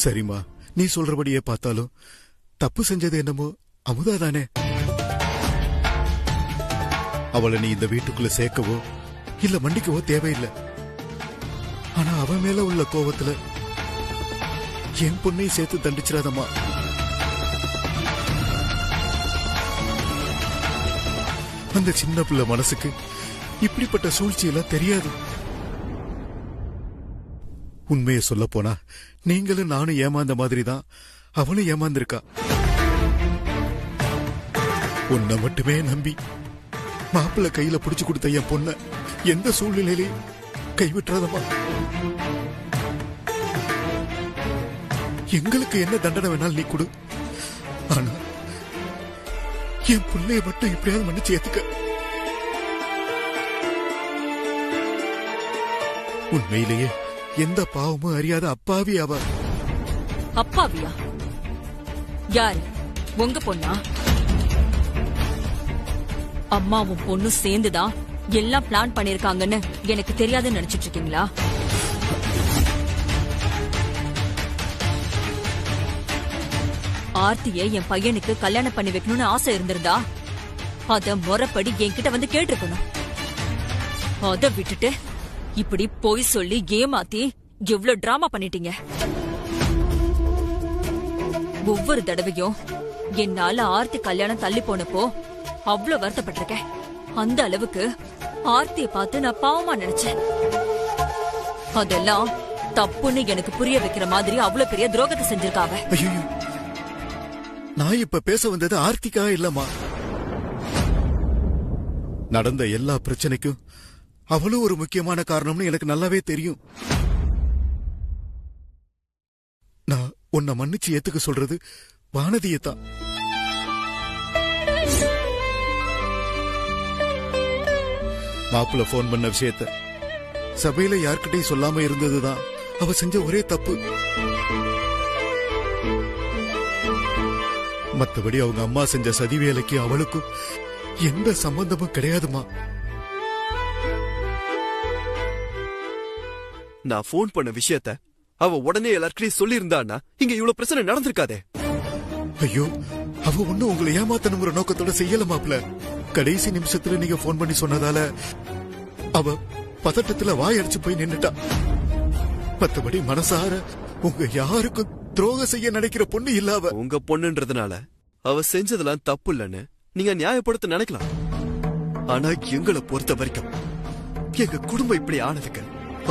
சரிம்மா, நீ சொல்றபடியே பார்த்தாலும் தப்பு செஞ்சது என்னமோ அமுதா தானே. அவளை நீ இந்த வீட்டுக்குள்ள சேர்க்கவோ இல்ல மண்டிக்கவோ தேவையில்லை. ஆனா அவன் மேல உள்ள கோபத்துல என் பொண்ணையும் சேர்த்து தண்டிச்சிடாதம்மா. அந்த சின்ன பிள்ளை மனசுக்கு இப்படிப்பட்ட சூழ்ச்சியெல்லாம் தெரியாது. உண்மையை சொல்ல போனா நீங்களும் நானும் ஏமாந்த மாதிரிதான் அவளும் ஏமாந்திருக்கா. உன்னை மட்டுமே நம்பி மாப்பிள்ள கையில புடிச்சு கொடுத்த என் பொண்ண எந்த சூழ்நிலையிலையும் கைவிட்டுறாதம்மா. எங்களுக்கு என்ன தண்டனை வேணாலும் நீ கொடு. ஆனா என் பிள்ளைய மட்டும் எப்படியாவது மன்னிச்சு ஏத்துக்க. உண்மையிலேயே எந்த பாவமும் அறியாத அப்பாவி அவ. அப்பாவியா? யாரு? உங்க பொண்ணா? அம்மாவும் பொண்ணும் சேர்ந்துதான் எல்லாம் பிளான் பண்ணிருக்காங்கன்னு எனக்கு தெரியாதுன்னு நினைச்சிட்டு இருக்கீங்களா? ஆர்த்தியை என் பையனுக்கு கல்யாணம் பண்ணி வைக்கணும்னு ஆசை இருந்திருந்தா அத முறைப்படி என்கிட்ட வந்து கேட்டிருக்கணும். அத விட்டுட்டு இப்படி போய் சொல்லி ஏமாத்தி எவ்வளவு டிராமா பண்ணிட்டீங்க. ஒவ்வொரு தடவையும் என்னால ஆர்த்தி கல்யாணம் தள்ளி போனப்போ அவ்வளவு வருத்தப்பட்டிருக்கேன். அந்த அளவுக்கு ஆர்த்தியை பார்த்து நான் பாவமா நினைச்சேன். அதெல்லாம் தப்புன்னு எனக்கு புரிய வைக்கிற மாதிரி அவ்வளவு பெரிய துரோகத்தை செஞ்சிருக்காங்க. நான் இப்ப பேச வந்தது ஆர்த்திக்காக இல்லம்மா. நடந்த எல்லா பிரச்சனைக்கும் அவளும் ஒரு முக்கியமான காரணம்னு எனக்கு நல்லாவே தெரியும். நான் உன்னை மன்னிச்சு ஏத்துக்க சொல்றது வானதியத்தான். மாப்பிள்ள போன் பண்ண விஷயத்த சபையில யார்கிட்டையும் சொல்லாம இருந்ததுதான் அவ செஞ்ச ஒரே தப்பு. மத்தபடி அவங்க அம்மா செஞ்ச சதி வேலைக்கு அவளுக்கும் எந்த சம்பந்தமும் கிடையாதுமா. நான் போன் பண்ண விஷயத்த அவ உடனே எல்லார்கிட்டையும் சொல்லி இருந்தான்னா இங்க இவ்வளவு பிரச்சனை நடந்திருக்காதே. ஐயோ, அவ ஒண்ணு உங்களை ஏமாத்தணுங்கிற நோக்கத்தோட செய்யல மாப்ள. கடைசி நிமிஷத்துல நீங்க போன் பண்ணி சொன்னதால அவ பதட்டத்துல வாயடிச்சு போய் நின்னுட்டா. மத்தபடி மனசார உங்க யாருக்கும் துரோகம் செய்ய நினைக்கிற பொண்ணு இல்ல அவ. உங்க பொண்ணுன்றதுனால அவ செஞ்சதெல்லாம் தப்பு இல்லன்னு நீங்க நியாயப்படுத்த நினைக்கலாம். ஆனா எங்களை பொறுத்த வரைக்கும் எங்க குடும்பம் இப்படி ஆனதுக்கு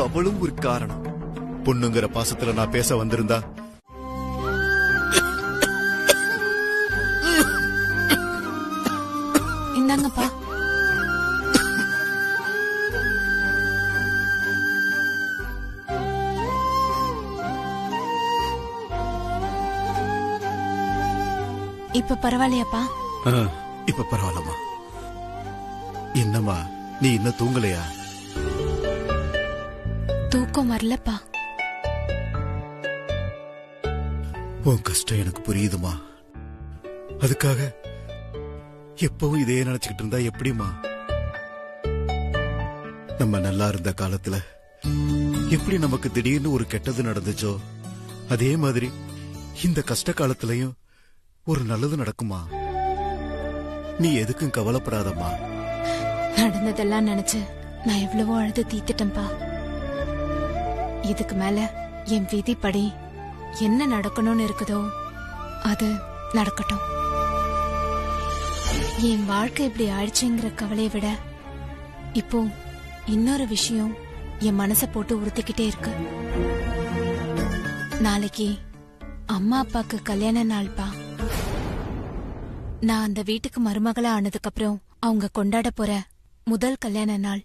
அவளும் ஒரு காரணம். பொண்ணுங்கிற பாசத்துல நான் பேச வந்திருந்தா இந்தாங்கப்பா. இப்ப பரவாயில்லையாப்பா? இப்ப பரவாயில்லம்மா. என்னம்மா நீ இன்னும் தூங்கலையா? தூக்கம் வரலப்பா. உன் கஷ்டம் எனக்கு புரியுதுமா. அதுக்காக எப்பவும் இதே நினைச்சுக்கிட்டு இருந்தா எப்படிமா? நம்ம நல்லா இருந்த காலத்துல எப்படி நமக்கு திடீர்னு ஒரு கெட்டது நடந்துச்சோ அதே மாதிரி இந்த கஷ்ட காலத்திலயும் ஒரு நல்லது நடக்குமா? நீ எதுக்கும் கவலைப்படாதம்மா. நடந்ததெல்லாம் நினைச்சு நான் எவ்வளவோ அழுது தீத்துட்டேன்பா. இதுக்கு மேல என் விதிப்படி என்ன நடக்கணும்னு இருக்குதோ அது நடக்கட்டும். என் வாழ்க்கை இப்படி ஆயிடுச்சுங்கிற கவலையை விட இப்போ இன்னொரு விஷயம் என் மனச போட்டு உறுத்திக்கிட்டே இருக்கு. நாளைக்கு அம்மா அப்பாக்கு கல்யாண நாள்பா. நான் அந்த வீட்டுக்கு மருமகளா ஆனதுக்கு அப்புறம் அவங்க கொண்டாட போற முதல் கல்யாண நாள்.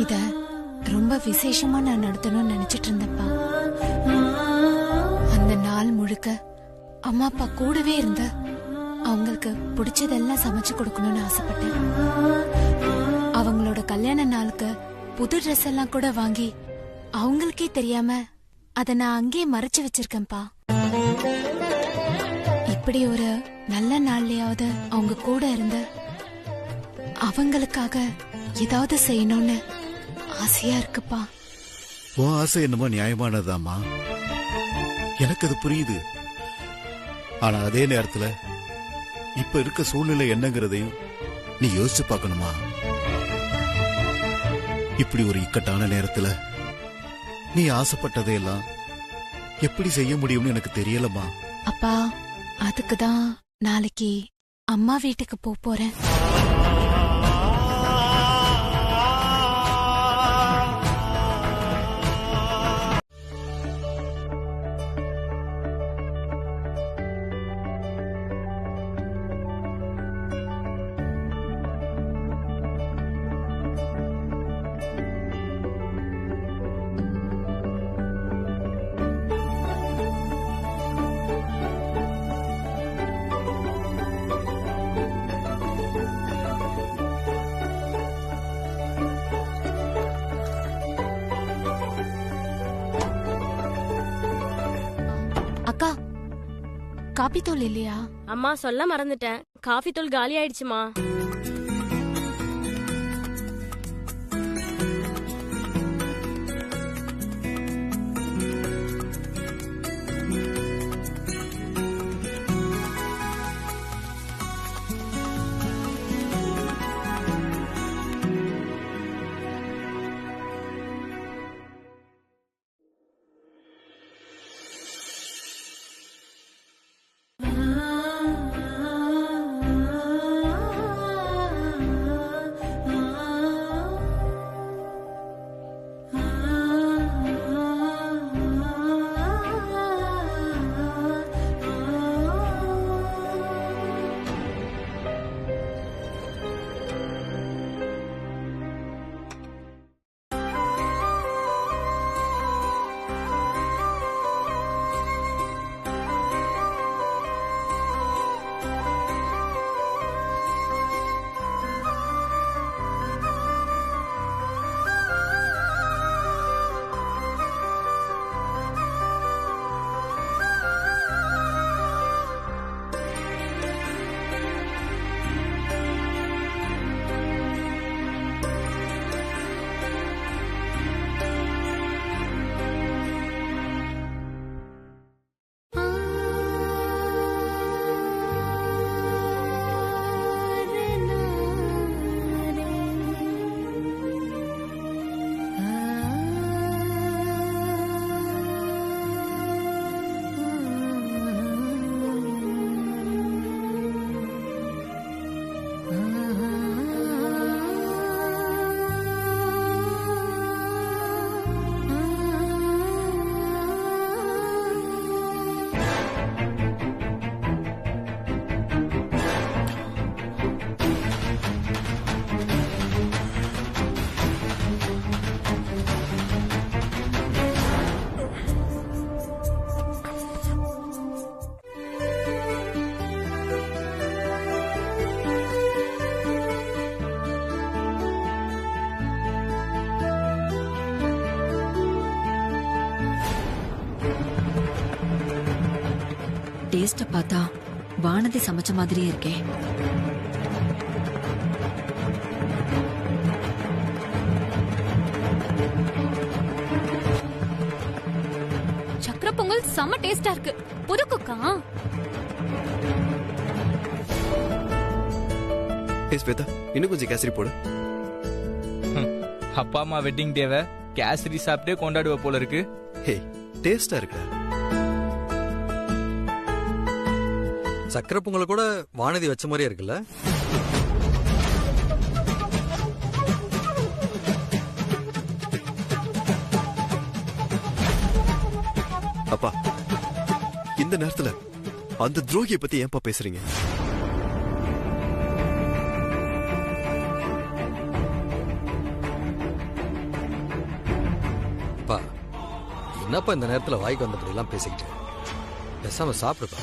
இத ரொம்ப விசேஷமா நான் நடத்தணும்னு நினைச்சிட்டு இருந்தப்பா. அந்த நாள் முழுக்க அம்மா அப்பா கூடவே இருந்த அவங்களுக்கு பிடிச்சதெல்லாம் சமைச்சு கொடுக்கணும்னு ஆசைப்பட்டேன். அவங்களோட கல்யாண நாளுக்கு புது ட்ரெஸ் எல்லாம் கூட வாங்கி அவங்களுக்கே தெரியாம அத நான் அங்கேயே மறைச்சு வச்சிருக்கேன்பா. இப்படி ஒரு நல்ல நாள்லயாவது அவங்க கூட இருந்து அவங்களுக்காக ஏதாவது செய்யணும்னு ஆசையா இருக்குப்பா. உன் ஆசை என்னமோ நியாயமானதாமா. எனக்கு அது புரியுது. ஆனா அதே நேரத்துல இப்ப இருக்க சூழ்நிலை என்னங்கிறதையும் நீ யோசிச்சு பார்க்கணுமா? இப்படி ஒரு இக்கட்டான நேரத்துல நீ ஆசைப்பட்டதையெல்லாம் எப்படி செய்ய முடியும்னு எனக்கு தெரியலம்மா. அப்பா, அதுக்குதான் நாளைக்கு அம்மா வீட்டுக்கு போறேன். அக்கா, காபி தூள் இல்லையா? அம்மா சொல்ல மறந்துட்டேன், காஃபி தூள் காலி ஆயிடுச்சுமா. டேஸ்ட பார்த்தா வானதி சமைச்ச மாதிரியே இருக்கே. சக்கரை பொங்கல் செம்ம டேஸ்டா இருக்கு. புது குக்கா? ஸ்வேதா, இன்னும் கொஞ்சம் கேசரி போடு. அப்பா அம்மா வெட்டிங் டேவை கேசரி சாப்பிட்டே கொண்டாடுவ போல இருக்கு. ஹே, டேஸ்டா இருக்கு. சக்கரை பொங்கல் கூட வானதி வச்ச மாதிரியே இருக்குல்ல? அப்பா, இந்த நேரத்துல அந்த துரோகியை பத்தி ஏன்பா பேசுறீங்க? அப்பா, என்னப்பா இந்த நேரத்துல வாய்க்கு வந்தபடி எல்லாம் பேசிக்கிட்டு? பேசாம சாப்பிடுப்பா.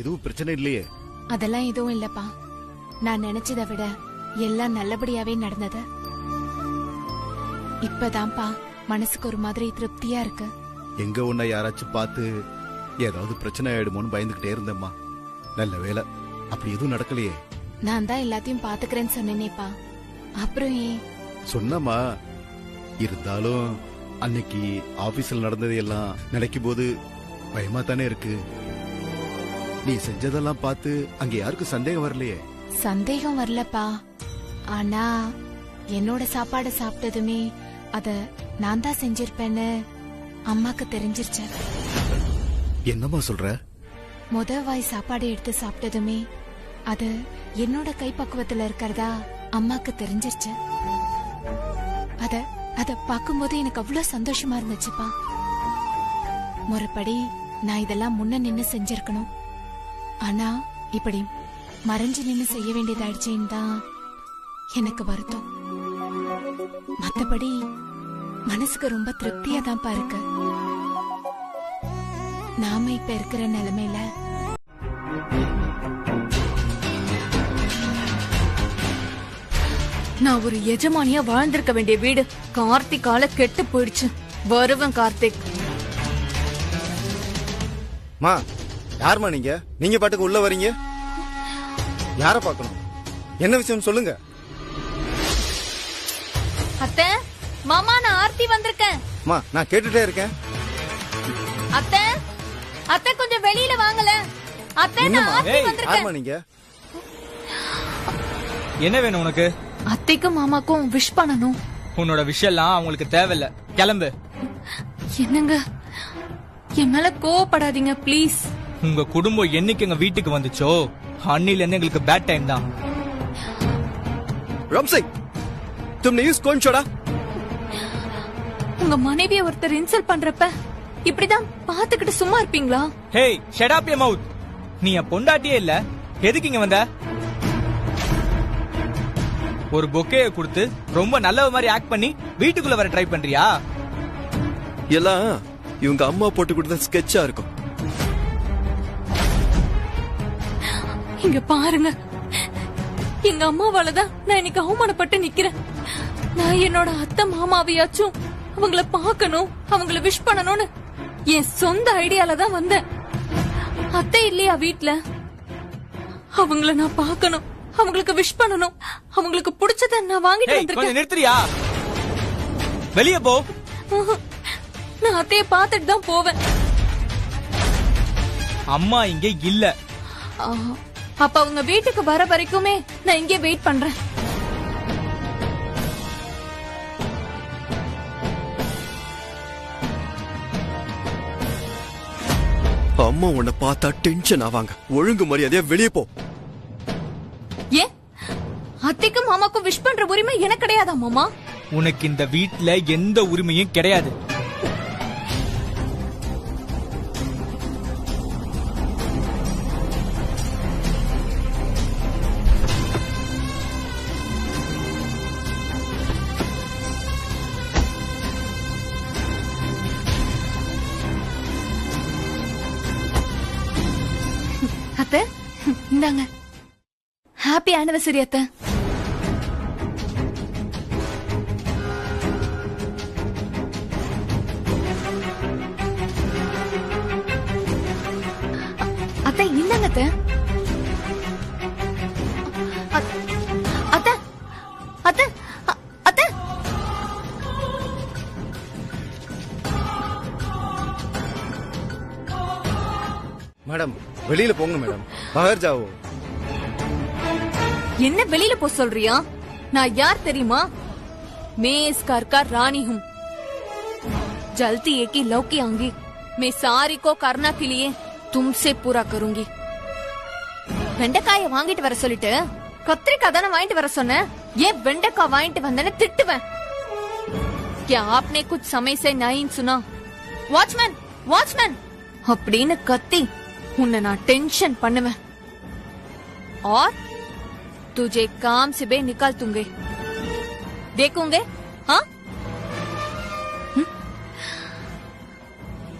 எதுவும் பிரச்சனை இல்லையே? அதெல்லாம் எதுவும் இல்லப்பா. நான் நினைச்சதை விட எல்லாம் நல்லபடியாவே நடந்தது. இப்பதான்ப்பா மனசுக்கு ஒரு மாதிரி திருப்தியா இருக்கு. எங்க உன்னை யாராச்சும் பார்த்து ஏதாவது பிரச்சனை ஆயிடுமோன்னு பயந்துகிட்டே இருந்தேம்மா. நல்ல வேலை, அப்படி எதுவும் நடக்கலையே. நான் தான் எல்லாத்தையும் பாத்துக்கிறேன்னு சொன்னேனேப்பா, அப்புறம் ஏன்? சொன்னம்மா, இருந்தாலும் அன்னைக்கு ஆபீஸ்ல நடந்தது எல்லாம் நினைக்கும் போது பயமா தானே இருக்கு. நீ செஞ்சதெல்லாம் பார்த்து அங்க யாருக்கும் சந்தேகம் வரலையே? சந்தேகம் வரலப்பா, ஆனா என்னோட சாப்பாடு சாப்பிட்டதுமே அத நான் தான் செஞ்சிருப்பேன்னு அம்மாக்கு தெரிஞ்சிருச்சு. என்னம்மா சொல்ற? முத வாய் சாப்பாடு எடுத்து சாப்பிட்டதுமே அது என்னோட கைப்பக்குவத்துல இருக்கிறதா அம்மாக்கு தெரிஞ்சிருச்சு. அத பாக்கும்போது எனக்கு அவ்வளவு சந்தோஷமா இருந்துச்சுப்பா. முறைப்படி நான் இதெல்லாம் முன்ன நின்னு செஞ்சிருக்கணும், ஆனா இப்படி மறைஞ்சு நின்னு செய்ய வேண்டியதாயிடுச்சேன்னு தான் எனக்கு வருத்தம். மத்தபடி மனசுக்கு ரொம்ப திருப்தியா தான்ப்பா இருக்கு. நாம இப்ப இருக்கிற நிலைமையில நான் ஒரு எஜமானியா வாழ்ந்திருக்க வேண்டிய வீடு கார்த்திகால கெட்டு போயிடுச்சு. வருவன் கார்த்திக். மா, யாருமா நீங்க? நீங்க பாட்டுக்கு உள்ள வரீங்க. யார பாக்கணும்? என்ன விஷயம் சொல்லுங்க. அத்தை, மாமா, நான் ஆர்த்தி வந்திருக்கேன். மா, நான் கேட்டுட்டே இருக்கேன். அத்தை, அத்தை கொஞ்சம் வெளியில வாங்கல. அத்தை, நான் ஆர்த்தி வந்திருக்கேன். யாருமா நீங்க? என்ன வேணும் உனக்கு? அத்தைக்கும் மாமாக்கும் விஷ் பண்ணணும். உன்னோட விஷயம் எல்லாம் அவங்களுக்கு தேவையில்ல, கிளம்பு. என்னங்க, என் மேல கோவப்படாதீங்க ப்ளீஸ். உங்க குடும்பம் என்னைக்கு எங்க வீட்டுக்கு வந்துச்சோ அன்னில இருந்து எங்களுக்கு பேட் டைம் தான். रामसिंह, तुमने यूज कौन छोड़ा? உங்க மனைவியை ஒருத்தர் இன்சல்ட் பண்றப்ப இப்படிதான் பாத்துக்கிட்டு சும்மா இருப்பீங்களா? Hey, shut up your mouth. நீ என் பொண்டாட்டியே இல்ல, எதுக்கு இங்க வந்த? ஒரு பொக்கேய கொடுத்து ரொம்ப நல்லவ மாதிரி ஆக்ட் பண்ணி வீட்டுக்குள்ள வர ட்ரை பண்றியா? எல்லாம் இவங்க அம்மா போட்டு கொடுத்த ஸ்கெட்சா இருக்கும். இங்க பாருங்க, எங்க அம்மாவாலதான் நான் இன்னைக்கு அவமானப்பட்டு நிக்கிறேன். நான் என்னோட அத்தை மாமாவையாச்சும் அவங்கள பாக்கணும், அவங்கள விஷ் பண்ணணும்னு என் சொந்த ஐடியால தான் வந்தேன். அத்தை இல்லையா வீட்ல? அவங்கள நான் பாக்கணும், அவங்களுக்கு விஷ் பண்ணணும், அவங்களுக்கு பிடிச்சத நான் வாங்கிட்டு கொஞ்சம் வந்திருக்கேன். நிறுத்துறியா? வெளிய போ. நான் அத்தைய பாத்துட்டு தான் போவேன். அம்மா இங்க இல்ல. அப்ப அவங்க வீட்டுக்கு வர வரைக்குமே நான் இங்கே வெயிட் பண்றேன். அம்மா உன்னை பார்த்தா டென்ஷன் ஆவாங்க. ஒழுங்கு மரியாதையா வெளியே போ. ஏன் அத்தைக்கும் மாமாக்கும் விஷ் பண்ற உரிமை எனக்கு கிடையாதா மாமா? உனக்கு இந்த வீட்ல எந்த உரிமையும் கிடையாது. அத்தை, இந்தாங்க. ஹாப்பி ஆனிவர்சரி அத்தை. அத்தை, இந்தாங்க அத்தை. அத்தை, அத்தை, அத்தை. மேடம், வெளியில போங்க மேடம். பகர் ஜாவோ. என்ன வெளியில போ சொல்றியா? நான் யார் தெரியுமா? मैं इस घर का रानी हूँ. जल्दी एक ही लव की आऊंगी. मैं सारी को करना के लिए तुमसे पूरा करूंगी. வெண்டைக்காய வாங்கிட்டு வர சொல்லிட்டு கத்திரிக்காய் தானே வாங்கிட்டு வர சொன்ன. ஏன் வெண்டைக்காய் வாங்கிட்டு வந்தேன்னு திட்டுவேன். क्या आपने कुछ समय से नहीं सुना? वॉचमैन, वॉचमैन அப்படின்னு கத்தி உன்னை நான் டென்ஷன் பண்ணுவேன். और तुझे काम से बे निकाल दूंगे. देखोगे? हाँ?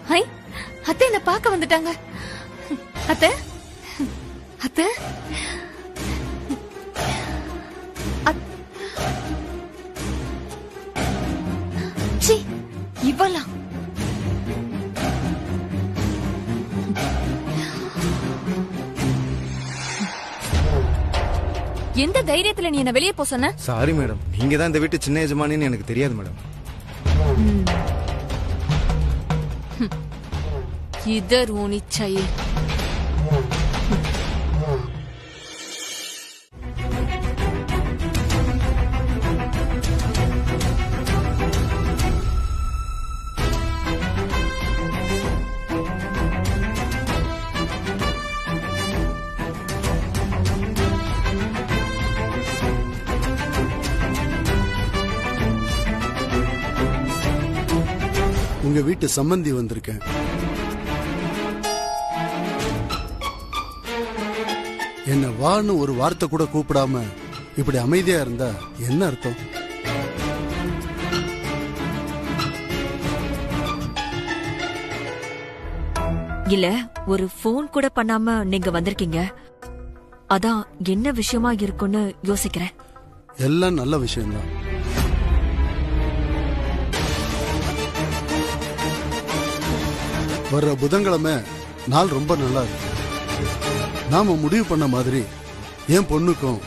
हाय, அத்தை என்ன பார்க்க வந்துட்டாங்க. அத்தை, அத்தை, சி, எந்த தைரியத்துல நீ என்ன வெளியே போ சொன்ன? சாரி மேடம், நீங்க தான் இந்த வீட்டு சின்ன எஜமானின்னு எனக்கு தெரியாது மேடம். இதர் ஓனிச்சையே. உங்க வீட்டு சம்பந்தி வந்திருக்கேன். என்ன வான்னு ஒரு வார்த்தை கூட கூப்பிடாம இப்படி அமைதியா இருந்தா என்ன அர்த்தம்? இல்ல, ஒரு போன் கூட பண்ணாம நீங்க வந்திருக்கீங்க. அதான் என்ன விஷயமா இருக்குன்னு யோசிக்கிறேன். எல்லாம் நல்ல விஷயம்தான். வர்ற புதன்கிழமை நாள் ரொம்ப நல்லா இருக்கு. நாம முடிவு பண்ண மாதிரி என் பொண்ணுக்கும்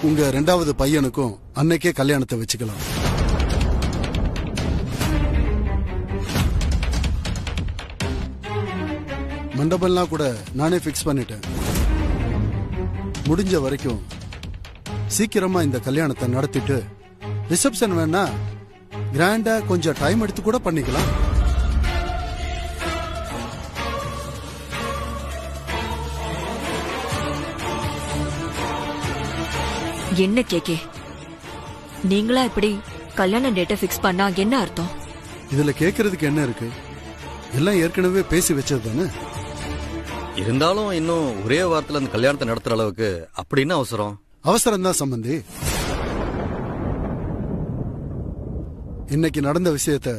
உங்க 2வது பையனுக்கும் அன்னைக்கே கல்யாணத்தை வச்சுக்கலாம். மண்டபம்லாம் கூட நானே பிக்ஸ் பண்ணிட்டேன். முடிஞ்ச வரைக்கும் சீக்கிரமா இந்த கல்யாணத்தை நடத்திட்டு ரிசப்ஷன் வேணா கிராண்டா கொஞ்சம் டைம் எடுத்து கூட பண்ணிக்கலாம். என்ன கேக்கே, நீங்களா இப்படி கல்யாண டேட்டை பிக்ஸ் பண்ணா என்ன அர்த்தம்? இதுல கேக்குறதுக்கு என்ன இருக்கு? எல்லாம் ஏற்கனவே பேசி வச்சது தானே. இருந்தாலும் இன்னும் ஒரே வாரத்துல அந்த கல்யாணத்தை நடத்துற அளவுக்கு அப்படின்னு அவசரம்? அவசரம் தான் சம்பந்தி. இன்னைக்கு நடந்த விஷயத்த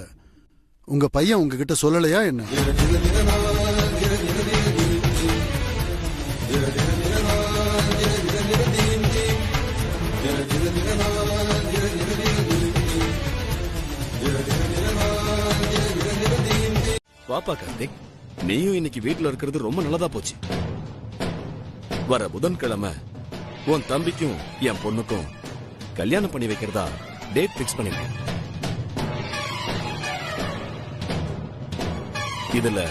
உங்க பையன் உங்ககிட்ட சொல்லலையா என்ன? வாப்பா கார்த்திக், நீயும் இன்னைக்கு வீட்டுல இருக்கிறது ரொம்ப நல்லதா போச்சு. வர புதன்கிழமை உன் தம்பிக்கும் என் பொண்ணுக்கும் கல்யாணம் பண்ணி வைக்கிறதா டேட் பிக்ஸ் பண்ணிருக்கேன். இதுல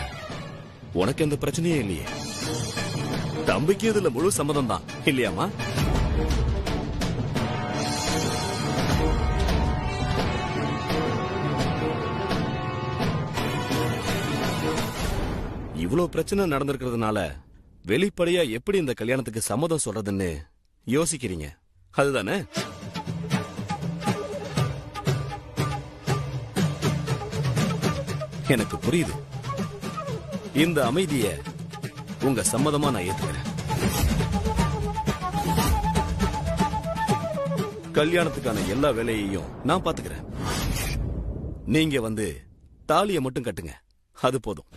உனக்கு எந்த பிரச்சனையும் இல்லையே. தம்பிக்கு இதுல முழு சம்மதம் தான் இல்லையாமா? இவ்வளவு பிரச்சனை நடந்திருக்கிறதுனால வெளிப்படையா எப்படி இந்த கல்யாணத்துக்கு சம்மதம் சொல்றதுன்னு யோசிக்கிறீங்க, அதுதானே? எனக்கு புரியுது. இந்த அமைதிய உங்க சம்மதமா நான் ஏத்துக்கிறேன். கல்யாணத்துக்கான எல்லா வேலையையும் நான் பாத்துக்கிறேன். நீங்க வந்து தாலியை மட்டும் கட்டுங்க, அது போதும்.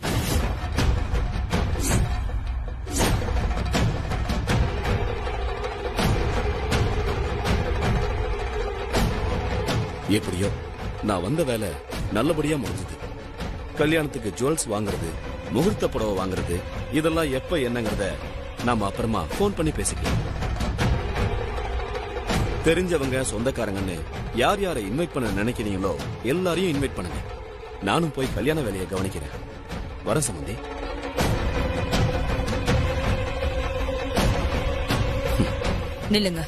எப்படியோ நான் வந்த வேலை நல்லபடியா முடிஞ்சது. கல்யாணத்துக்கு ஜுவல்ஸ் வாங்குறது, முகூர்த்த புடவை வாங்குறது, இதெல்லாம் எப்ப என்னங்கறத நாம அப்புறமா போன் பண்ணி பேசிக்கலாம். தெரிஞ்சவங்க சொந்தக்காரங்கன்னு யார் யாரை இன்வைட் பண்ண நினைக்கிறீங்களோ எல்லாரையும் இன்வைட் பண்ணுங்க. நானும் போய் கல்யாண வேலையை கவனிக்கிறேன். வர சம்பந்தி. நில்லுங்க.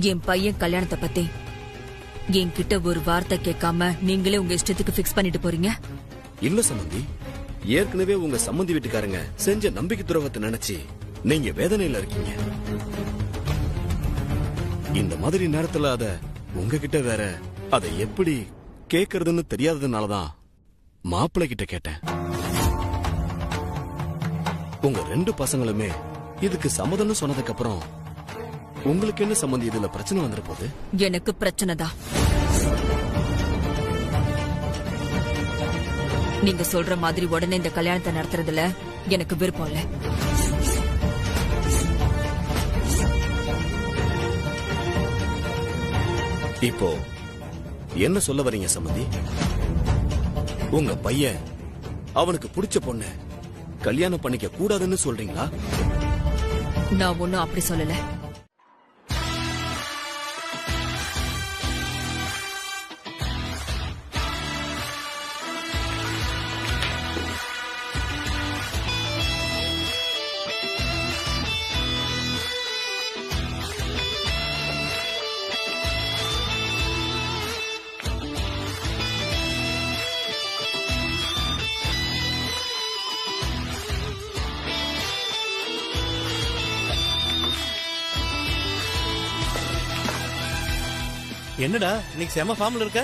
என் பையன் கல்யாணத்தை பத்தி என்கிட்ட ஒரு வார்த்தை கேட்காம நீங்களே உங்க இஷ்டத்துக்கு பிக்ஸ் பண்ணிட்டு போறீங்க. இல்ல சம்பந்தி, ஏற்கனவே உங்க சம்பந்தி வீட்டுக்காரங்க செஞ்ச நம்பிக்கை துரோகத்தை நினைச்சு நீங்க வேதனையில இருக்கீங்க. இந்த மாதிரி நேரத்துல அத உங்ககிட்ட வேற அதை எப்படி கேக்குறதுன்னு தெரியாததுனாலதான் மாப்பிள்ளை கிட்ட கேட்டேன். உங்க 2 பசங்களுமே இதுக்கு சம்மதம்னு சொன்னதுக்கு அப்புறம் உங்களுக்கு என்ன சம்பந்தி இதுல பிரச்சனை வந்துட போகுது? எனக்கு பிரச்சனை தான். நீங்க சொல்ற மாதிரி உடனே இந்த கல்யாணத்தை நடத்துறதுல எனக்கு விருப்பம் இல்ல. இப்போ என்ன சொல்ல வரீங்க சம்மந்தி? உங்க பையன் அவனுக்கு பிடிச்ச பொண்ண கல்யாணம் பண்ணிக்க கூடாதுன்னு சொல்றீங்களா? நான் ஒண்ணும் அப்படி சொல்லல. என்னடா இன்னைக்கு செம ஃபார்ம்ல இருக்க?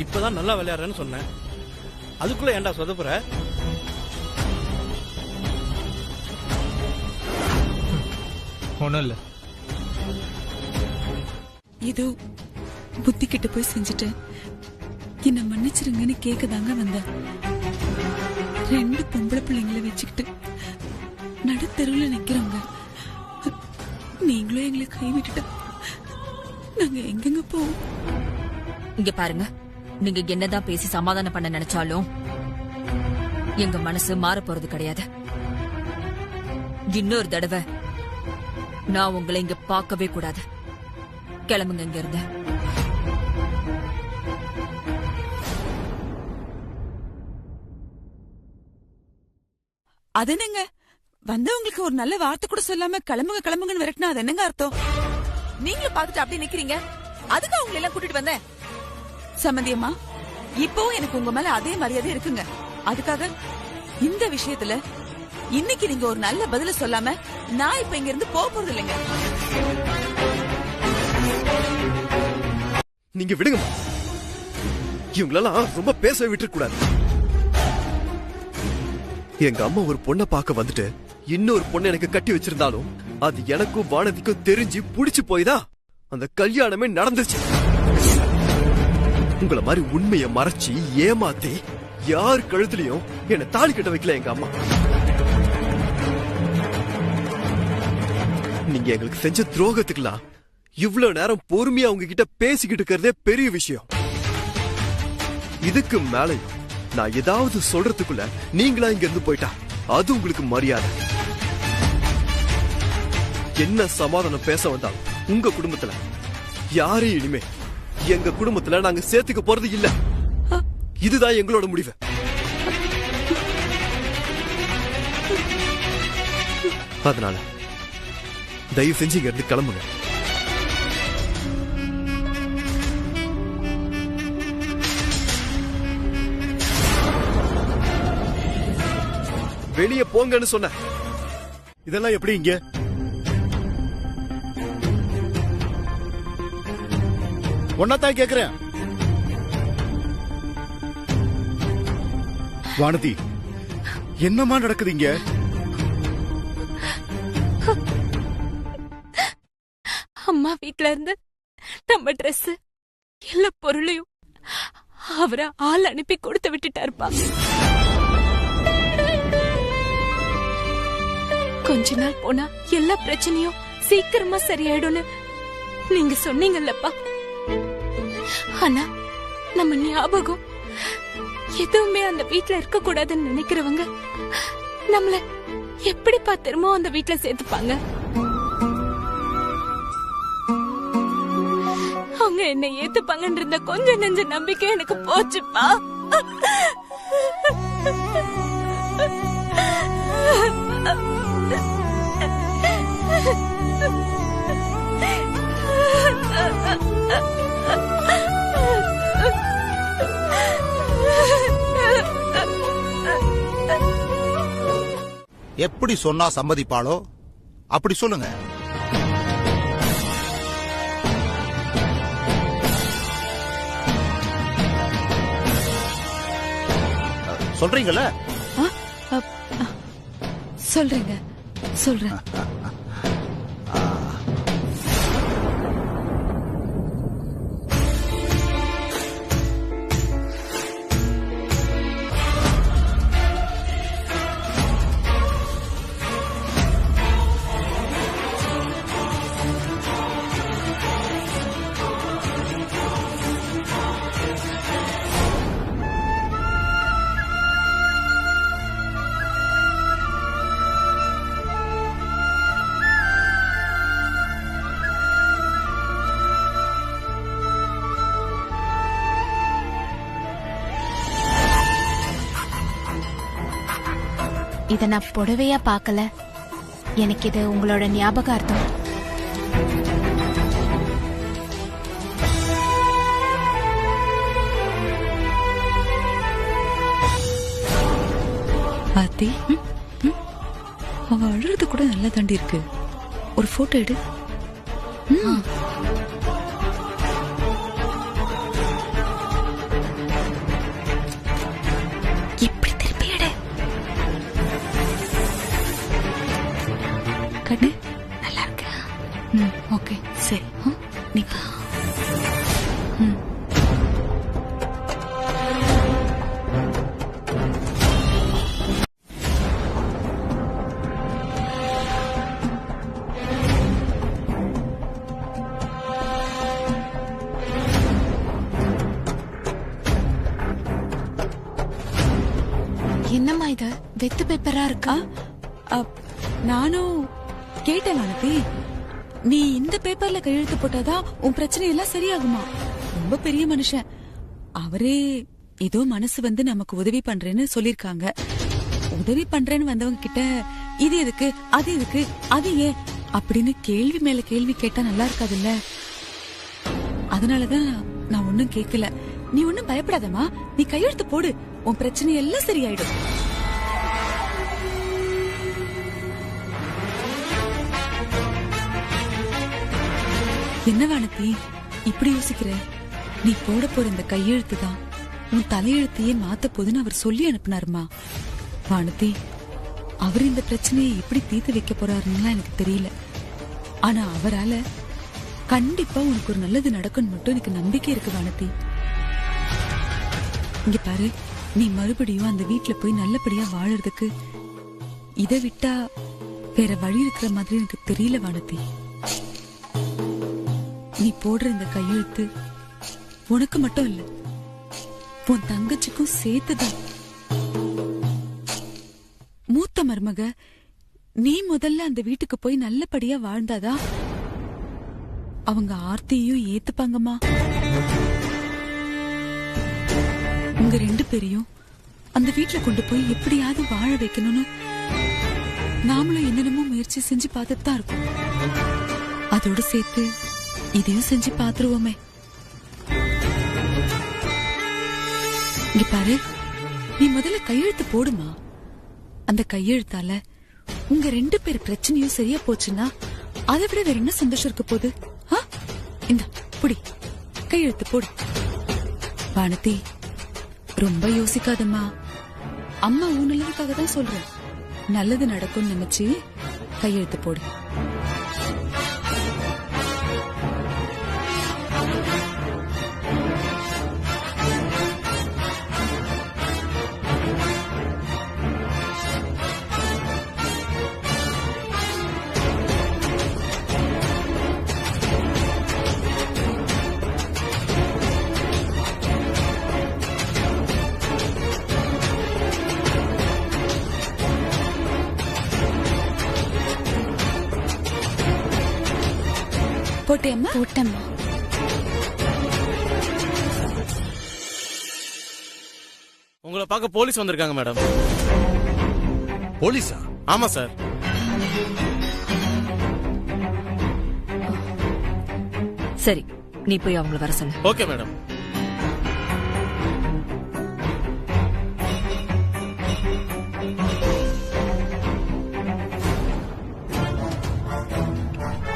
இப்பதான் நல்லா விளையாடுறேன்னு சொன்னேன், அதுக்குள்ள ஏன்டா சொதப்புற? ஒண்ணும் இல்ல. ஏதோ புத்தி கிட்ட போய் செஞ்சுட்டேன், என்ன மன்னிச்சிருங்கன்னு கேட்கதாங்க வந்தேன். 2 பொம்பளை பிள்ளைங்களை வச்சுக்கிட்டு நடுத்தருவுல நிக்கிறோங்க. நீங்களும் எங்களை கைவிட்டுட்டு நாங்க எங்கெங்க போவோம்? இங்க பாருங்க, நீங்க என்னதான் பேசி சமாதானம் பண்ண நினைச்சாலும் எங்க மனசு மாற போறது கிடையாது. இன்னொரு தடவை நான் உங்களை இங்க பார்க்கவே கூடாது. கிளம்புங்க இங்க இருந்து. அது என்னங்க, வந்தவங்களுக்கு ஒரு நல்ல வார்த்தை கூட சொல்லாம கிளம்புங்க கிளம்புங்கன்னு விரட்டினா அது என்னங்க அர்த்தம்? நீங்களும் பாத்துட்டு அப்படி நிக்கிறீங்க, அதுக்கு அவங்களை எல்லாம் கூட்டிட்டு வந்தேன். சம்மந்தியம்மா, இப்போ எனக்கு உங்க மேல அதே மரியாதை இருக்குங்க. அதுக்காக இந்த விஷயத்துல இன்னைக்கு நீங்க ஒரு நல்ல பதில சொல்லாம நான் இப்ப இங்க இருந்து போறது இல்லைங்க. நீங்க விடுங்க. இவங்களெல்லாம் ரொம்ப பேச விட்டு கூடாது. எங்க அம்மா ஒரு பொண்ணை பார்க்க வந்துட்டு இன்னொரு பொண்ணை எனக்கு கட்டி வச்சிருந்தாலும் அது எனக்கும் வானதிக்கும் தெரிஞ்சு புடிச்சு போய்தான் அந்த கல்யாணமே நடந்துச்சு. உங்கள மாதிரி உண்மையை மறைச்சி ஏமாத்தி யார் கழுத்துலயும் என்ன தாலி கட்ட வைக்கல எங்க அம்மா. நீங்க எங்களுக்கு செஞ்ச துரோகத்துக்குலாம் இவ்வளவு நேரம் பொறுமையா உங்ககிட்ட பேசிக்கிட்டு இருக்கிறதே பெரிய விஷயம். இதுக்கு மேல நான் ஏதாவது சொல்றதுக்குள்ள நீங்களா இங்க இருந்து போயிட்டா அது உங்களுக்கு மரியாதை. என்ன சமாதானம் பேச வந்தாலும் உங்க குடும்பத்துல யாரையும் இனிமே எங்க குடும்பத்துல நாங்க சேர்த்துக்க போறது இல்ல. இதுதான் எங்களோட முடிவு. அதனால தயவு செஞ்சு இங்க இருந்து கிளம்புங்க. வெளியே போங்கன்னு சொன்ன. இதெல்லாம் எப்படி இங்க? ஒன்னதான் கேக்குறேன். வானதி, என்னமா நடக்குது இங்க? அம்மா வீட்ல இருந்து நம்ம ட்ரெஸ் எல்லா பொருளையும் அவரை ஆள் அனுப்பி கொடுத்து விட்டுட்டாருப்பா. கொஞ்ச நாள் போனா எல்லா பிரச்சனையும் சீக்கிரமா சரியாயிடும்னு நீங்க சொன்னீங்கல்லப்பா. ஆனா நம்ம ஞாபகம் எதுவுமே அந்த வீட்ல இருக்க கூடாதுன்னு நினைக்கிறவங்க நம்மள எப்படிப்பா திரும்ப அந்த வீட்ல சேர்த்துப்பாங்க? அவங்க என்ன ஏத்துப்பாங்கன்ற இருந்த கொஞ்சம் நெஞ்ச நம்பிக்கை எனக்கு போச்சுப்பா. எப்படி சொன்னா சம்மதிப்பாளோ அப்படி சொல்லுங்க. சொல்றீங்கல்ல? சொல்றேங்க, சொல்றேன். இத நான் புடவையா பார்க்கல. எனக்கு இது உங்களோட ஞாபகார்த்தம். ஆத்தி, அவ அழுறது கூட நல்லா தாண்டி இருக்கு. ஒரு போட்டோ எடு. இப்படி திருப்பி எடு. கண்ணு நல்லா இருக்கு. ஓகே, சரி. நீ என்னம்மா இது வெத்து பேப்பரா இருக்கா? நானும் கேட்டேன் வானதி, நீ இந்த பேப்பர்ல கையெழுத்து போட்டாதான் உன் பிரச்சனை எல்லாம் சரியாகுமா? ரொம்ப பெரிய மனுஷன் அவரே. ஏதோ மனசு வந்து நமக்கு உதவி பண்றேன்னு சொல்லிருக்காங்க. உதவி பண்றேன்னு வந்தவங்க கிட்ட இது எதுக்கு, அது எதுக்கு, அது ஏன் அப்படின்னு கேள்வி மேல கேள்வி கேட்டா நல்லா இருக்காதுல்ல. அதனாலதான் நான் ஒன்னும் கேட்கல. நீ ஒன்னும் பயப்படாதமா, நீ கையெழுத்து போடு, உன் பிரச்சனை எல்லாம் சரியாயிடும். என்ன வானதி இப்படி யோசிக்கிற? நீ போட போற இந்த கையெழுத்து தான் உன் தலையெழுத்தையே மாத்த போதுன்னு அவர் சொல்லி அனுப்புனாருமா. வானதி, அவர் இந்த பிரச்சனையை எப்படி தீர்த்து வைக்க போறாருன்னு எனக்கு தெரியல. ஆனா அவரால கண்டிப்பா உனக்கு ஒரு நல்லது நடக்கும்னு மட்டும் எனக்கு நம்பிக்கை இருக்கு வானதி. இங்க பாரு, நீ மறுபடியும் அந்த வீட்டுல போய் நல்லபடியா வாழறதுக்கு இதை விட்டா வேற வழி இருக்கிற மாதிரி எனக்கு தெரியல வானதி. நீ போடுற இந்த கையெழுத்து உனக்கு மட்டும் இல்ல, உன் தங்கச்சிக்கும் சேர்த்துதான். மூத்த மருமக நீ முதல்ல அந்த வீட்டுக்கு போய் நல்லபடியா வாழ்ந்தாதா அவங்க ஆர்த்தியையும் ஏத்துப்பாங்கம்மா. உங்க 2 பேரையும் அந்த வீட்டுல கொண்டு போய் எப்படியாவது வாழ வைக்கணும்னு நாமளும் என்னென்னமோ முயற்சி செஞ்சு பார்த்துட்டு தான் இருக்கோம். அதோட சேர்த்து இதையும் செஞ்சு பாத்துருவோமே. இங்க பாரு, நீ முதல்ல கையெழுத்து போடுமா. அந்த கையெழுத்தால உங்க 2 பேர் பிரச்சனையும் சரியா போச்சுன்னா அதை விட வேற என்ன சந்தோஷம் இருக்க போகுது? இந்த புடி கையெழுத்து போடு. வானதி, ரொம்ப யோசிக்காதம்மா. அம்மா உன் நல்லதுக்காக தான் சொல்றேன். நல்லது நடக்கும் நினைச்சு கையெழுத்து போடு. போட்டேம்மா? போட்டேம்மா. உங்களை பார்க்க போலீஸ் வந்திருக்காங்க மேடம். போலீஸா? ஆமா சார். சரி, நீ போய் அவங்கள வர சொல்லு. Okay madam.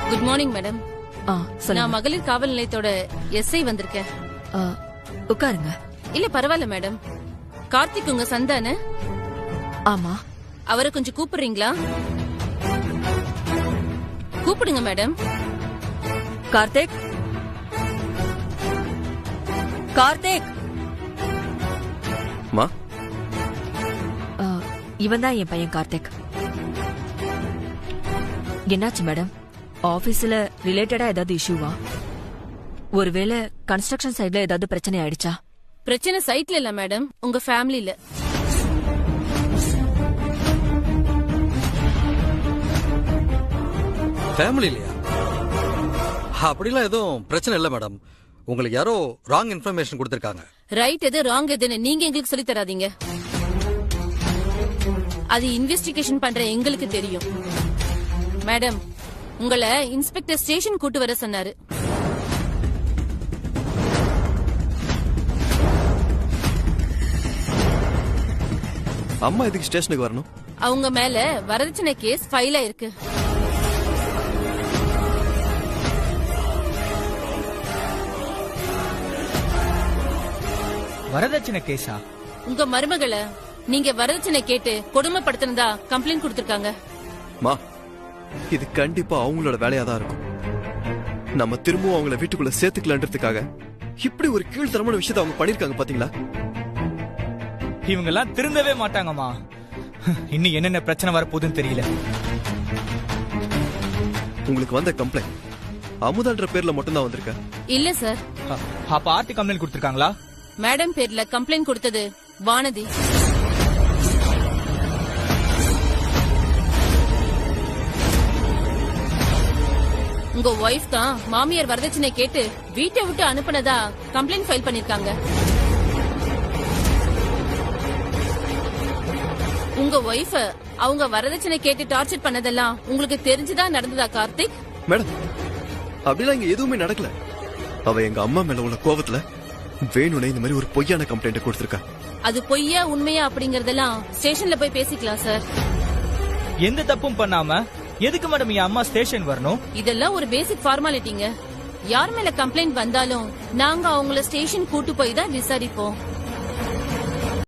Good morning madam. சொல்லுங்க. நான் மகளிர் காவல் நிலையத்தோட எஸ்ஐ வந்திருக்கேன். உட்காருங்க. இல்ல பரவாயில்ல மேடம். கார்த்திக் உங்க சந்தானு? ஆமா. அவரை கொஞ்சம் கூப்பிடுறீங்களா? கூப்பிடுங்க மேடம். கார்த்திக், கார்த்திக். மா, இவன் தான் என் பையன் கார்த்திக். என்னாச்சு மேடம்? ஆபீஸ்ல ரிலேட்டடா ஏதாவது இஷ்யூவா? ஒருவேளை கன்ஸ்ட்ரக்ஷன் சைட்ல ஏதாவது பிரச்சனை ஆயிடுச்சா? பிரச்சனை சைட்ல இல்ல மேடம், உங்க ஃபேமிலில. ஃபேமிலி இல்லையா? அப்படிலாம் எதுவும் பிரச்சனை இல்ல மேடம். உங்களுக்கு யாரோ ராங் இன்ஃபர்மேஷன் கொடுத்திருக்காங்க. ரைட் எது ராங் எதுன்னு நீங்க எங்களுக்கு சொல்லி தராதீங்க. அது இன்வெஸ்டிகேஷன் பண்ற எங்களுக்கு தெரியும். மேடம், உங்களை இன்ஸ்பெக்டர் ஸ்டேஷன் கூட்டு வர சொன்னாரு. அம்மா எதுக்கு ஸ்டேஷனுக்கு வரணும்? அவங்க மேல வரதட்சணை கேஸ் ஃபைல் ஆயிருக்கு. வரதட்சணை கேஸா? உங்க மருமகளை நீங்க வரதட்சணை கேட்டு கொடுமைப்படுத்தினதா கம்ப்ளைண்ட் கொடுத்திருக்காங்க. மா, இது கண்டிப்பா அவங்களோட வேலையா தான் இருக்கும். நம்ம திரும்பவும் அவங்கள வீட்டுக்குள்ள சேர்த்துக்கலான்றதுக்காக இப்படி ஒரு கீழ்த்தரமான விஷயத்தை அவங்க பண்ணிருக்காங்க பாத்தீங்களா? இவங்க எல்லாம் திருந்தவே மாட்டாங்கம்மா. இன்னும் என்னென்ன பிரச்சனை வரப்போகுதுன்னு தெரியல. உங்களுக்கு வந்த கம்ப்ளைண்ட் அமுதான்ற பேர்ல மட்டும் தான் வந்திருக்க? இல்ல சார். அப்ப ஆர்டி கம்ப்ளைண்ட் கொடுத்திருக்காங்களா? மேடம் பேர்ல கம்ப்ளைண்ட் கொடுத்தது வானதி. உங்க ஒய்ஃப் தான் மாமியார் வரதட்சணை கேட்டு வீட்டை விட்டு அனுப்புனதா கம்ப்ளைண்ட் ஃபைல் பண்ணிருக்காங்க. உங்க ஒய்ஃப் அவங்க வரதட்சணை கேட்டு டார்ச்சர் பண்ணதெல்லாம் உங்களுக்கு தெரிஞ்சுதான் நடந்ததா கார்த்திக்? மேடம், அப்படிலாம் இங்க எதுவுமே நடக்கல. அவ எங்க அம்மா மேல உள்ள கோவத்துல வேணும்னே இந்த மாதிரி ஒரு பொய்யான கம்ப்ளைண்ட் கொடுத்திருக்கா. அது பொய்யா உண்மையா அப்படிங்கறதெல்லாம் ஸ்டேஷன்ல போய் பேசிக்கலாம் சார். எந்த தப்பும் பண்ணாம எதுக்கு மேடம் என் அம்மா ஸ்டேஷன் வரணும்? இதெல்லாம் ஒரு பேசிக் ஃபார்மாலிட்டிங்க. யார் மேல கம்ப்ளைண்ட் வந்தாலும் நாங்க அவங்கள ஸ்டேஷன் கூட்டு போய் தான் விசாரிப்போம்.